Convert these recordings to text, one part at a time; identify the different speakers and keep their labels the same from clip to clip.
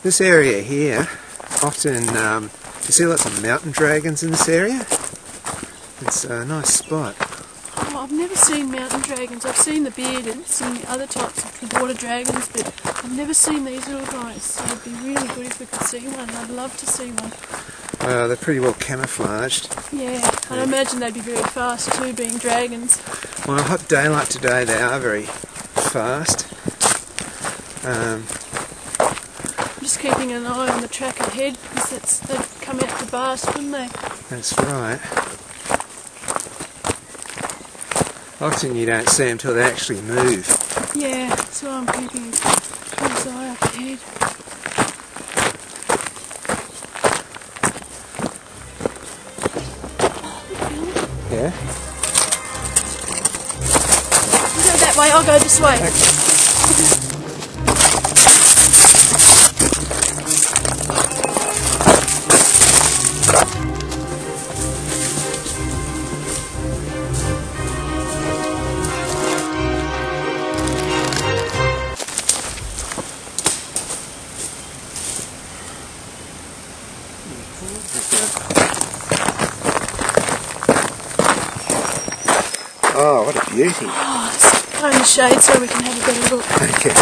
Speaker 1: This area here, often you see lots of mountain dragons in this area. It's a nice spot.
Speaker 2: Oh, I've never seen mountain dragons. I've seen the beardeds and the other types of water dragons, but I've never seen these little guys. So it'd be really good if we could see one. I'd love to see one.
Speaker 1: They're pretty well camouflaged.
Speaker 2: Yeah, and I imagine they'd be very fast too, being dragons.
Speaker 1: Well, on a hot day like today, they are very fast.
Speaker 2: I'm just keeping an eye on the track ahead, because they'd come out to bask, wouldn't they?
Speaker 1: That's right. Often you don't see them until they actually move.
Speaker 2: Yeah, so I'm keeping a close eye up ahead.
Speaker 1: Yeah?
Speaker 2: You go that way, I'll go this way.
Speaker 1: Okay. Oh, what a beauty.
Speaker 2: Oh, let's go in the shade so we can have a better look.
Speaker 1: Okay.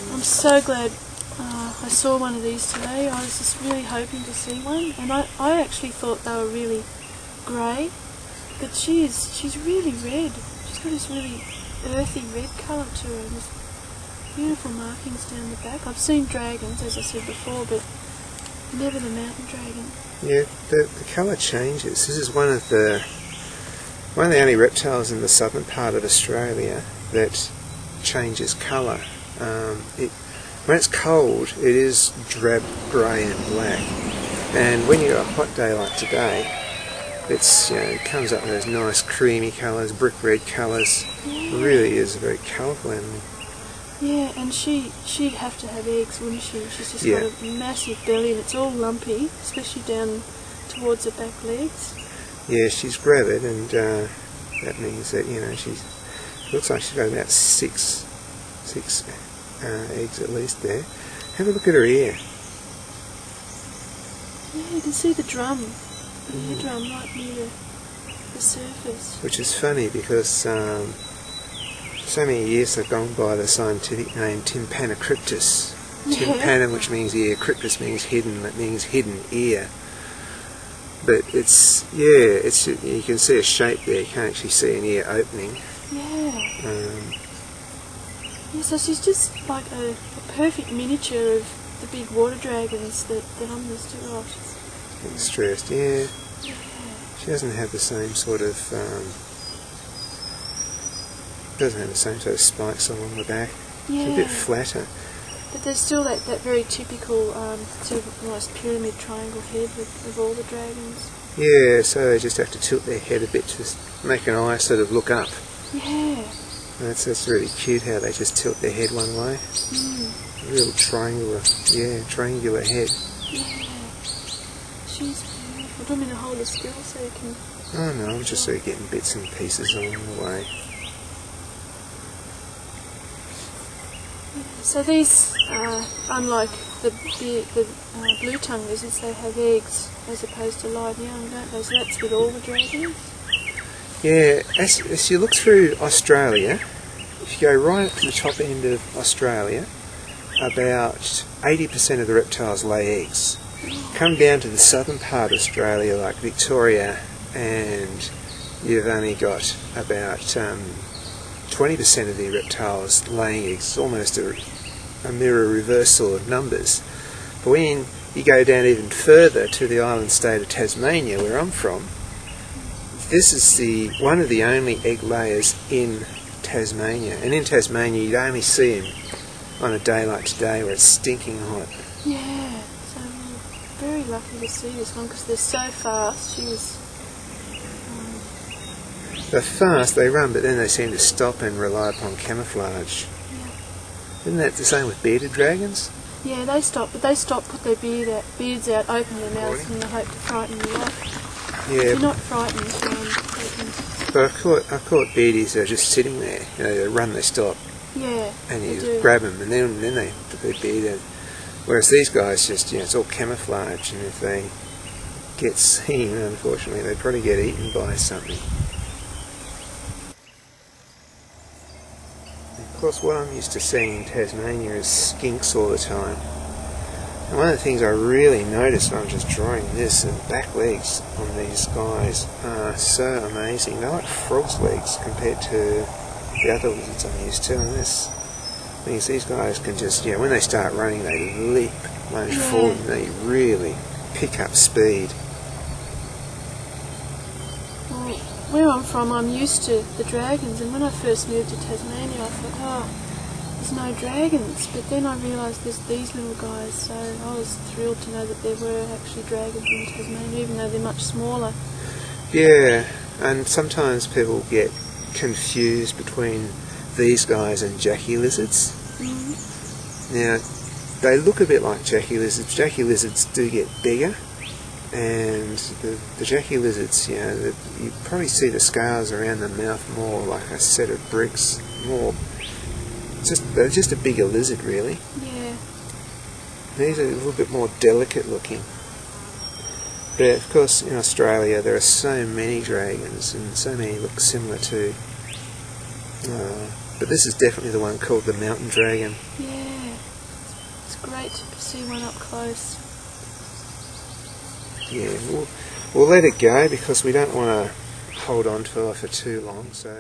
Speaker 2: I'm so glad I saw one of these today. I was just really hoping to see one, and I actually thought they were really grey, but she's really red. She's got this really earthy red colour to her, and there's beautiful markings down the back. I've seen dragons, as I said before, but never the mountain dragon.
Speaker 1: Yeah, the colour changes. This is one of the only reptiles in the southern part of Australia that changes colour. When it's cold, it is drab, grey and black, and when you got a hot day like today, it comes up with those nice creamy colours, brick red colours.
Speaker 2: Yeah.
Speaker 1: It really is a very colourful animal.
Speaker 2: Yeah, and she'd have to have eggs, wouldn't she? She's just got a massive belly, and it's all lumpy, especially down towards her back legs.
Speaker 1: Yeah, she's gravid, and that means that she looks like she's got about six eggs at least there. Have a look at her ear.
Speaker 2: Yeah, you can see the drum, the ear drum right near the surface.
Speaker 1: Which is funny because so many years have gone by the scientific name Tympanocryptus. Tympanum, which means ear, cryptus means hidden, that means hidden ear. But you can see a shape there, you can't actually see an ear opening.
Speaker 2: Yeah. Yeah, so she's just like a perfect miniature of the big water dragons that I'm used to. Oh,
Speaker 1: she's stressed, yeah. She doesn't have the same sort of spikes along the back.
Speaker 2: Yeah.
Speaker 1: It's a bit flatter.
Speaker 2: But there's still that very typical sort of almost pyramid triangle head of all the dragons.
Speaker 1: Yeah, so they just have to tilt their head a bit to make an eye sort of look up.
Speaker 2: Yeah.
Speaker 1: That's really cute how they just tilt their head one way. A real triangular head.
Speaker 2: Yeah. She's beautiful. Do you want me to hold her still so you can...
Speaker 1: Oh no, I'm just sort of getting bits and pieces along the way.
Speaker 2: Yeah. So these, unlike the blue tongue lizards, they have eggs as opposed to live young, don't they? So that's with all the dragons?
Speaker 1: Yeah, as you look through Australia, if you go right up to the top end of Australia, about 80% of the reptiles lay eggs. Come down to the southern part of Australia, like Victoria, and you've only got about 20% of the reptiles laying eggs. It's almost a mirror reversal of numbers. But when you go down even further to the island state of Tasmania, where I'm from, this is one of the only egg layers in Tasmania. And in Tasmania you'd only see them on a day like today where it's stinking hot.
Speaker 2: Yeah, so we're very lucky to see this one because they're so fast.
Speaker 1: They're fast, they run, but then they seem to stop and rely upon camouflage.
Speaker 2: Yeah.
Speaker 1: Isn't that the same with bearded dragons?
Speaker 2: Yeah, they stop, but they stop, put their beards out, open their mouths in the hope to frighten you off.
Speaker 1: Yeah.
Speaker 2: If you're not frightened, they can...
Speaker 1: But I caught beardies that are just sitting there. You know, they run, they stop.
Speaker 2: Yeah,
Speaker 1: and you just grab them, and then they put their beard out. Whereas these guys just, it's all camouflage, and if they get seen, unfortunately, they probably get eaten by something. Of course, what I'm used to seeing in Tasmania is skinks all the time. And one of the things I really noticed when I'm just drawing this, the back legs on these guys are so amazing. They're like frog's legs compared to the other lizards I'm used to, and this means these guys can just, when they start running, they leap, lunge forward, and they really pick up speed.
Speaker 2: Well, where I'm from, I'm used to the dragons, and when I first moved to Tasmania, I thought, there's no dragons, but then I realised there's these little guys, so I was thrilled to know that there were actually dragons in Tasmania, even though they're much smaller.
Speaker 1: Yeah, and sometimes people get confused between these guys and Jacky lizards. Now, they look a bit like Jacky lizards. Jacky lizards do get bigger, and the Jacky lizards, you probably see the scales around the mouth more like a set of bricks. They're just a bigger lizard, really.
Speaker 2: Yeah.
Speaker 1: These are a little bit more delicate looking. But of course, in Australia there are so many dragons, and so many look similar too. But this is definitely the one called the mountain dragon.
Speaker 2: Yeah, it's great to see one up close.
Speaker 1: Yeah, we'll let it go because we don't want to hold on to her for too long. So.